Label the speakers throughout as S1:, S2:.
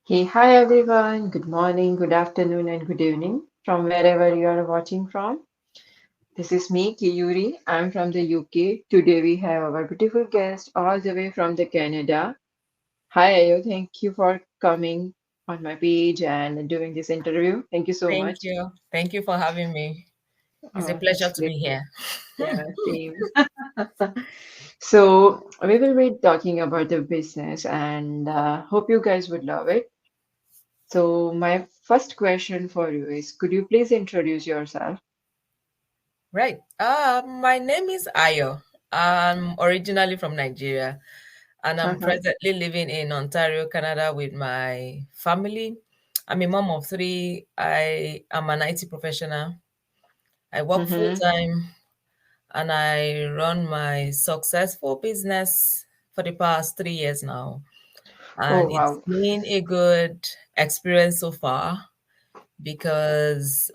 S1: Hey, hi everyone. Good morning, good afternoon, and good evening from wherever you are watching from. This is me, Kiyuri. I'm from the UK. Today we have our beautiful guest all the way from the Canada. Hi, Ayo. Thank you for coming on my page and doing this interview. Thank you so
S2: Thank
S1: much.
S2: you. Thank you for having me. It's a
S1: Oh,
S2: pleasure
S1: it's
S2: to
S1: great.
S2: be here.
S1: Yeah, same. So we will be talking about the business and hope you guys would love it. So my first question for you is, could you please introduce yourself?
S2: Right. My name is Ayo. I'm originally from Nigeria and I'm
S1: Uh-huh.
S2: presently living in Ontario, Canada with my family. I'm a mom of three. I am an IT professional. I work full
S1: Mm-hmm.
S2: time and I run my successful business for the past 3 years now.
S1: Oh,
S2: And it's
S1: wow.
S2: been a good experience so far because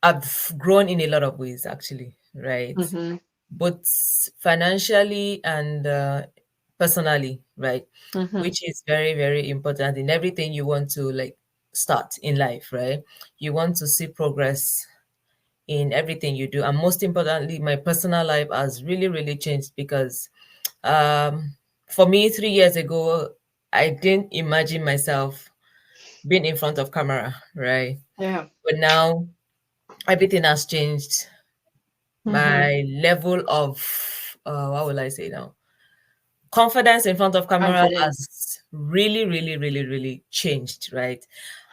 S2: I've grown in a lot of ways, actually, right?
S1: Mm-hmm.
S2: Both financially and personally, right?
S1: Mm-hmm.
S2: Which is very, very important in everything you want to like start in life, right? You want to see progress in everything you do. And most importantly, my personal life has really, really changed because for me, 3 years ago, I didn't imagine myself being in front of camera, right?
S1: Yeah.
S2: But now everything has changed.
S1: Mm-hmm.
S2: My level of what will I say now? Confidence in front of camera
S1: Confidence.
S2: has really, really, really, really changed, right?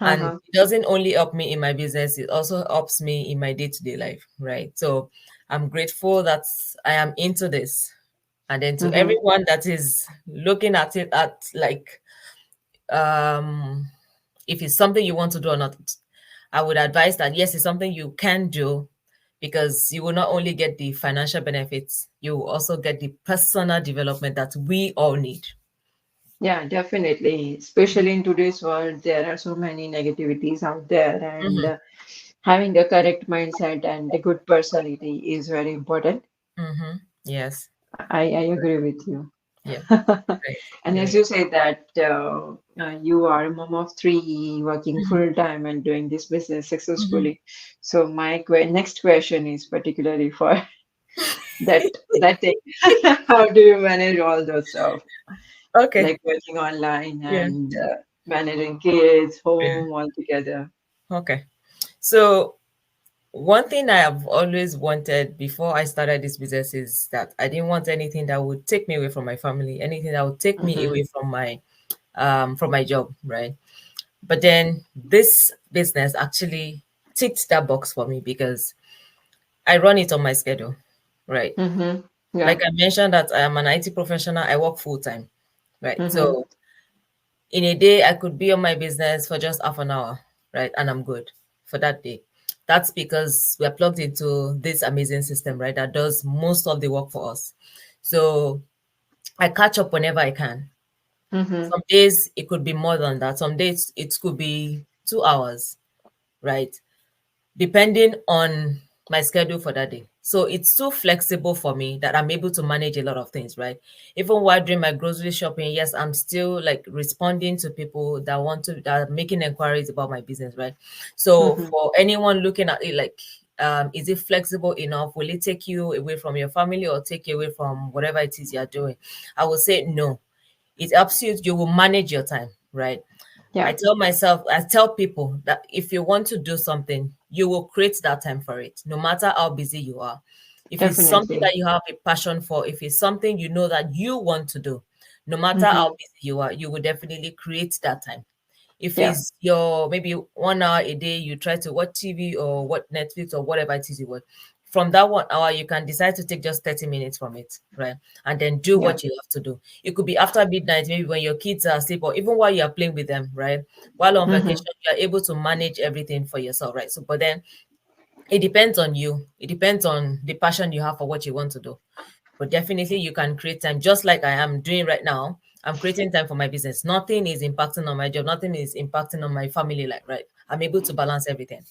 S2: And
S1: Uh-huh.
S2: it doesn't only help me in my business, it also helps me in my day-to-day life, right? So I'm grateful that I am into this. And then to
S1: Mm-hmm.
S2: everyone that is looking at it at like um if it's something you want to do or not, I would advise that yes, it's something you can do because you will not only get the financial benefits, you will also get the personal development that we all need.
S1: Yeah, definitely. Especially in today's world, there are so many negativities out there, and
S2: Mm-hmm,
S1: having a correct mindset and a good personality is very important.
S2: mm-hmm. Yes.
S1: I agree with you.
S2: Yeah. Right.
S1: And as
S2: Right.
S1: you say that you are a mom of three, working
S2: Mhm.
S1: full time and doing this business
S2: Mhm.
S1: successfully. So my next question is particularly for that thing. How do you manage all those stuff,
S2: Okay.
S1: like working online
S2: Yeah.
S1: and managing kids,
S2: Yeah.
S1: home all together?
S2: Okay. So one thing I have always wanted before I started this business is that I didn't want anything that would take me away from my family, anything that would take me
S1: Mm-hmm.
S2: away from my job, right? But then this business actually ticked that box for me because I run it on my schedule, right?
S1: Mm-hmm.
S2: Like
S1: Yeah.
S2: I mentioned that I am an IT professional, I work full time, right?
S1: Mm-hmm.
S2: So in a day, I could be on my business for just half an hour, right? And I'm good for that day. That's because we're plugged into this amazing system, right? That does most of the work for us. So I catch up whenever I can.
S1: Mm-hmm.
S2: Some days it could be more than that. Some days it could be 2 hours, right? Depending on my schedule for that day. So it's so flexible for me that I'm able to manage a lot of things, right? Even while doing my grocery shopping, yes, I'm still like responding to people that are making inquiries about my business, right? So
S1: Mm-hmm.
S2: for anyone looking at it like is it flexible enough? Will it take you away from your family or take you away from whatever it is you're doing? I would say no. It helps you, you will manage your time, right?
S1: Yeah,
S2: I tell people that if you want to do something, you will create that time for it, no matter how busy you are. If it's something
S1: definitely.
S2: that you have a passion for, if it's something you know that you want to do, no matter how
S1: Mm-hmm.
S2: busy you are, you will definitely create that time. If
S1: Yeah.
S2: it's your maybe 1 hour a day, you try to watch TV or what Netflix or whatever it is you watch. From that 1 hour, you can decide to take just 30 minutes from it, right? And then do
S1: Yeah.
S2: what you have to do. It could be after midnight, maybe when your kids are asleep, or even while you're playing with them, right? While on
S1: Mm-hmm.
S2: vacation, you are able to manage everything for yourself, right? So, but then it depends on you. It depends on the passion you have for what you want to do. But definitely you can create time just like I am doing right now. I'm creating time for my business. Nothing is impacting on my job. Nothing is impacting on my family life, right? I'm able to balance everything.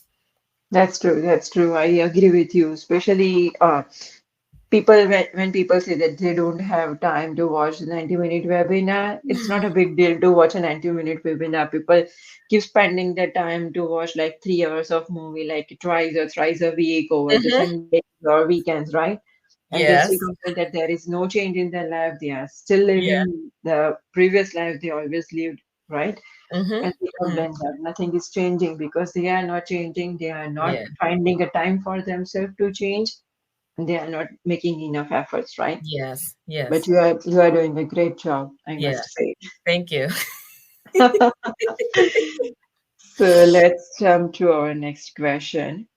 S1: That's true. That's true. I agree with you. Especially, when people say that they don't have time to watch the 90-minute webinar, it's not a big deal to watch a 90-minute webinar. People keep spending their time to watch like 3 hours of movie like twice or thrice a week over the
S2: Mm-hmm.
S1: Sundays or weekends, right? And they still
S2: Yes.
S1: consider that there is no change in their life. They are still
S2: Yeah.
S1: living the previous life they always lived, right?
S2: Mm-hmm.
S1: And they don't
S2: Mm-hmm.
S1: learn that nothing is changing because they are not changing. They are not
S2: Yeah.
S1: finding a time for themselves to change. They are not making enough efforts, right?
S2: Yes.
S1: But
S2: Yes.
S1: you are doing a great job, I
S2: Yeah.
S1: must say.
S2: Thank you.
S1: So let's jump to our next question.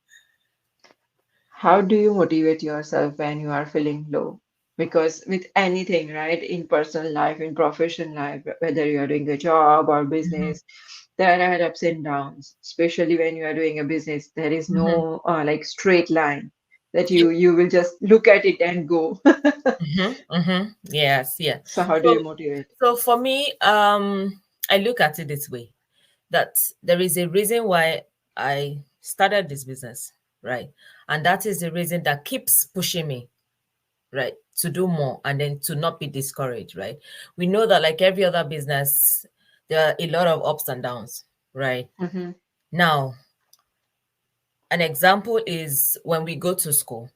S1: How do you motivate yourself when you are feeling low? Because with anything, right, in personal life, in professional life, whether you are doing a job or
S2: Mm-hmm.
S1: business, there are ups and downs. Especially when you are doing a business, there is
S2: Mm-hmm.
S1: no like straight line that
S2: Yeah.
S1: you will just look at it and go.
S2: Mm-hmm. Mm-hmm. Yes. Yeah.
S1: So how do
S2: So,
S1: you motivate?
S2: so for me, I look at it this way, that there is a reason why I started this business, right? And that is the reason that keeps pushing me, right, to do more and then to not be discouraged, right? We know that, like every other business, there are a lot of ups and downs, right?
S1: Mm-hmm.
S2: Now, an example is when we go to school.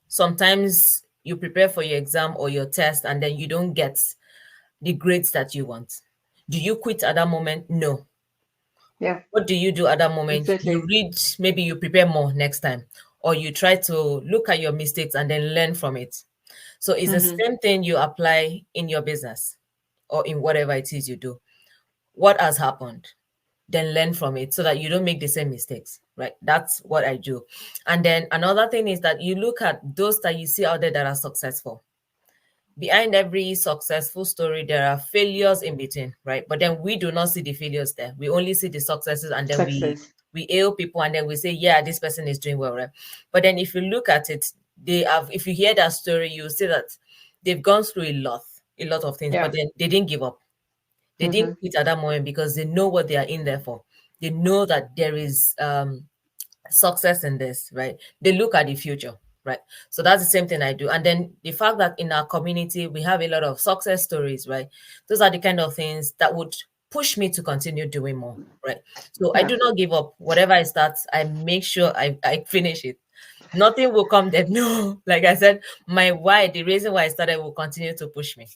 S2: Sometimes you prepare for your exam or your test and then you don't get the grades that you want. Do you quit at that moment? No.
S1: Yeah,
S2: What do you do at that moment? You
S1: exactly.
S2: read, maybe you prepare more next time, or you try to look at your mistakes and then learn from it. So it's the
S1: Mm-hmm.
S2: same thing you apply in your business or in whatever it is you do. What has happened? Then learn from it so that you don't make the same mistakes, right? That's what I do. And then another thing is that you look at those that you see out there that are successful. Behind every successful story, there are failures in between, right? But then we do not see the failures there. We only see the successes, and then
S1: Success.
S2: we hail people, and then we say, yeah, this person is doing well, right? But then if you look at it, they have. If you hear that story, you see that they've gone through a lot of things, but
S1: Yeah.
S2: then they didn't give up. They
S1: Mm-hmm.
S2: didn't quit at that moment because they know what they are in there for. They know that there is success in this, right? They look at the future, right? So that's the same thing I do. And then the fact that in our community we have a lot of success stories, right? Those are the kind of things that would push me to continue doing more, right? So I
S1: Yeah.
S2: do not give up. Whatever I start, I make sure I finish it. Nothing will come that no, like I said, my why, the reason why I started will continue to push me.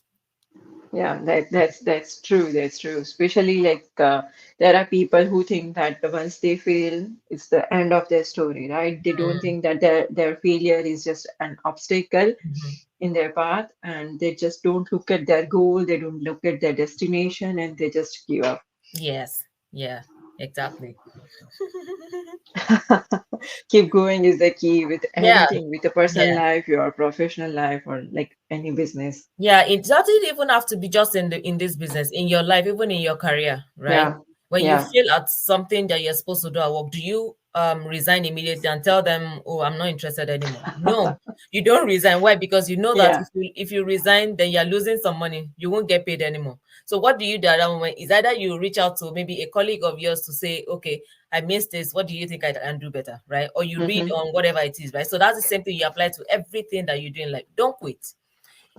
S1: Yeah, that's true. That's true. Especially like there are people who think that once they fail, it's the end of their story, right? They don't
S2: Mm,
S1: think that their failure is just an obstacle
S2: mhm.
S1: in their path, and they just don't look at their goal. They don't look at their destination, and they just give up.
S2: Yes, yeah, exactly.
S1: Keep going is the key with
S2: Yeah,
S1: anything, with a personal
S2: yeah.
S1: life, your professional life, or like any business.
S2: Yeah, it doesn't even have to be just in the in this business, in your life, even in your career, right?
S1: Yeah,
S2: When you
S1: yeah.
S2: fail at something that you're supposed to do at work, do you resign immediately and tell them, "Oh, I'm not interested anymore"? No, you don't resign. Why? Because you know that
S1: Yeah.
S2: if you resign, then you're losing some money. You won't get paid anymore. So what do you do at that moment? Is either you reach out to maybe a colleague of yours to say, "Okay, I missed this. What do you think I can do better?" Right? Or you read
S1: Hmm.
S2: on whatever it is, right? So that's the same thing you apply to everything that you do in life. Don't quit.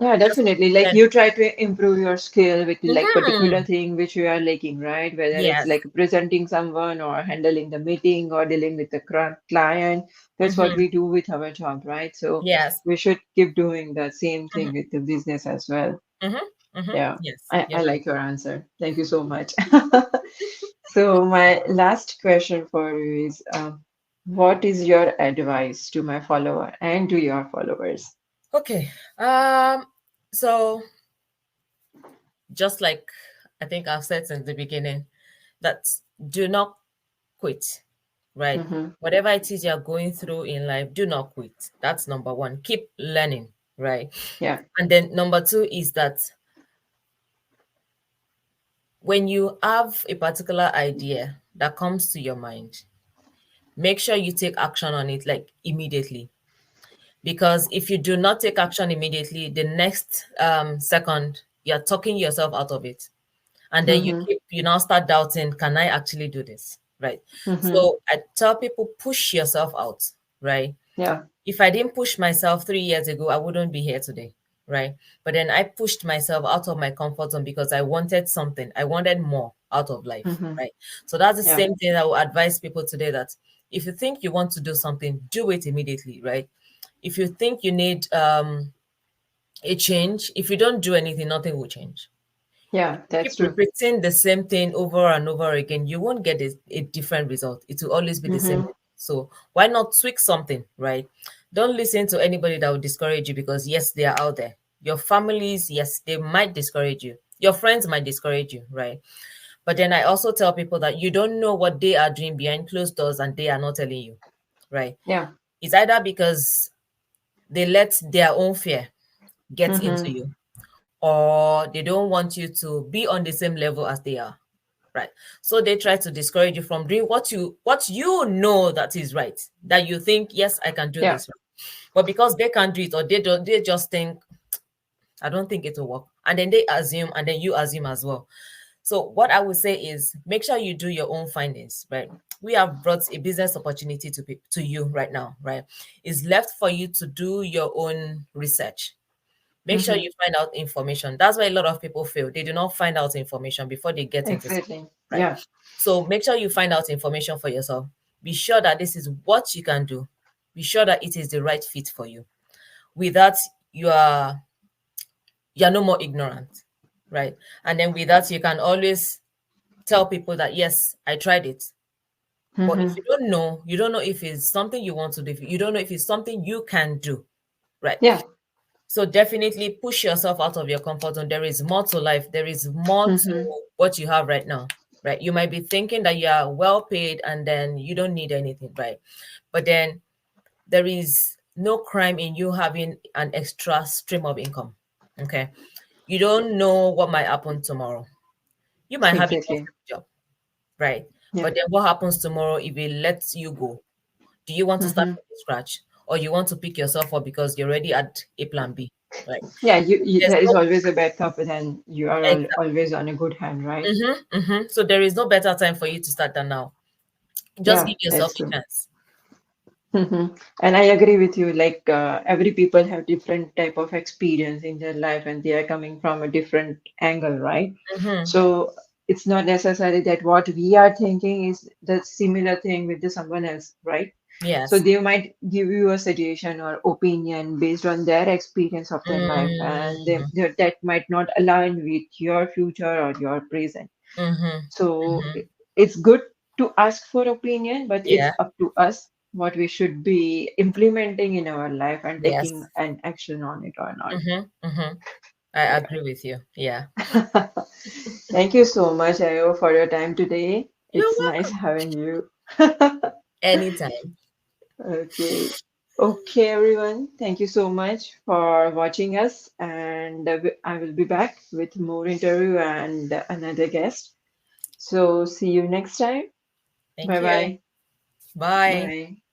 S1: Yeah,
S2: Just
S1: definitely. Like
S2: learn.
S1: you try to improve your skill with like particular
S2: Mhm.
S1: thing which you are lacking, right? Whether it's
S2: Yes.
S1: like presenting someone or handling the meeting or dealing with the client. That's what
S2: Mhm.
S1: we do with our job, right? So
S2: Yes.
S1: we should keep doing the same
S2: Mhm.
S1: thing with the business as well.
S2: Mhm. Mhm.
S1: Yeah,
S2: Yes,
S1: I
S2: you're right.
S1: like your answer. Thank you so much. So my last question for you is, what is your advice to my follower and to your followers?
S2: Okay. So just like I think I've said since the beginning, that do not quit, right?
S1: Mm-hmm.
S2: Whatever it is you're going through in life, do not quit. That's number one. Keep learning, right?
S1: Yeah.
S2: And then number two is that when you have a particular idea that comes to your mind, make sure you take action on it like immediately. Because if you do not take action immediately, the next second you're talking yourself out of it, and then
S1: Mm-hmm.
S2: you now start doubting, can I actually do this, right?
S1: Mm-hmm.
S2: So I tell people, push yourself out, right?
S1: Yeah.
S2: If I didn't push myself 3 years ago, I wouldn't be here today, right? But then I pushed myself out of my comfort zone because I wanted something. I wanted more out of life,
S1: Mm-hmm.
S2: right? So that's the
S1: Yeah.
S2: same thing I will advise people today, that if you think you want to do something, do it immediately, right? If you think you need a change, if you don't do anything, nothing will change.
S1: Yeah,
S2: Keep
S1: that's true.
S2: repeating the same thing over and over again, you won't get a different result. It will always be the same.
S1: Mm-hmm.
S2: So why not tweak something, right? Don't listen to anybody that will discourage you, because yes, they are out there. Your families, yes, they might discourage you. Your friends might discourage you, right? But then I also tell people that you don't know what they are doing behind closed doors and they are not telling you, right?
S1: Yeah.
S2: It's either because they let their own fear get into
S1: Mm-hmm.
S2: you, or they don't want you to be on the same level as they are, right? So they try to discourage you from doing what you know that is right, that you think, yes, I can do
S1: Yeah.
S2: this, right? But because they can't do it, or they don't, they just think, I don't think it will work, and then they assume, and then you assume as well. So what I would say is, make sure you do your own findings, right? We have brought a business opportunity to you right now, right? It's left for you to do your own research. Make sure
S1: Mm-hmm.
S2: you find out information. That's why a lot of people fail. They do not find out information before they get into something,
S1: Exactly.
S2: right?
S1: Yeah.
S2: So make sure you find out information for yourself. Be sure that this is what you can do. Be sure that it is the right fit for you. With that, you are you're no more ignorant, right? And then with that, you can always tell people that yes, I tried it. But if
S1: Mm-hmm.
S2: you don't know if it's something you want to do. You don't know if it's something you can do, right?
S1: Yeah.
S2: So definitely push yourself out of your comfort zone. There is more to life. There is more to
S1: Mm-hmm.
S2: what you have right now, right? You might be thinking that you are well paid and then you don't need anything, right? But then there is no crime in you having an extra stream of income. Okay. You don't know what might happen tomorrow. You might have a
S1: Exactly.
S2: perfect job, right?
S1: Yeah.
S2: But then what happens tomorrow if it lets you go? Do you want to start
S1: Mm-hmm.
S2: from scratch, or you want to pick yourself up because you're already at a plan B, right?
S1: Yeah,
S2: There's
S1: there is
S2: no
S1: always a backup, and then you are
S2: exact.
S1: always on a good hand, right?
S2: So there is no better time for you to start than now. Just
S1: Yeah,
S2: give yourself
S1: that's
S2: a
S1: true.
S2: chance.
S1: And I agree with you. Like every people have different type of experience in their life, and they are coming from a different angle, right?
S2: Mm-hmm.
S1: So it's not necessary that what we are thinking is the similar thing with the someone else, right? So
S2: Yes.
S1: they might give you a suggestion or opinion based on their experience of their life, and
S2: Mm-hmm.
S1: that might not align with your future or your present.
S2: Mm-hmm.
S1: So
S2: Mm-hmm.
S1: it's good to ask for opinion, but it's
S2: Yeah.
S1: up to us what we should be implementing in our life and taking
S2: Yes.
S1: an action on it or not.
S2: Mm-hmm. Mm-hmm. I
S1: Yeah.
S2: agree with you. Yeah.
S1: Thank you so much, Ayo, for your time today.
S2: You're
S1: It's nice
S2: welcome.
S1: having you.
S2: Anytime.
S1: Okay. Okay, everyone. Thank you so much for watching us. And I will be back with more interview and another guest. So see you next time.
S2: Thank
S1: Bye
S2: you.
S1: bye.
S2: Bye.
S1: Bye.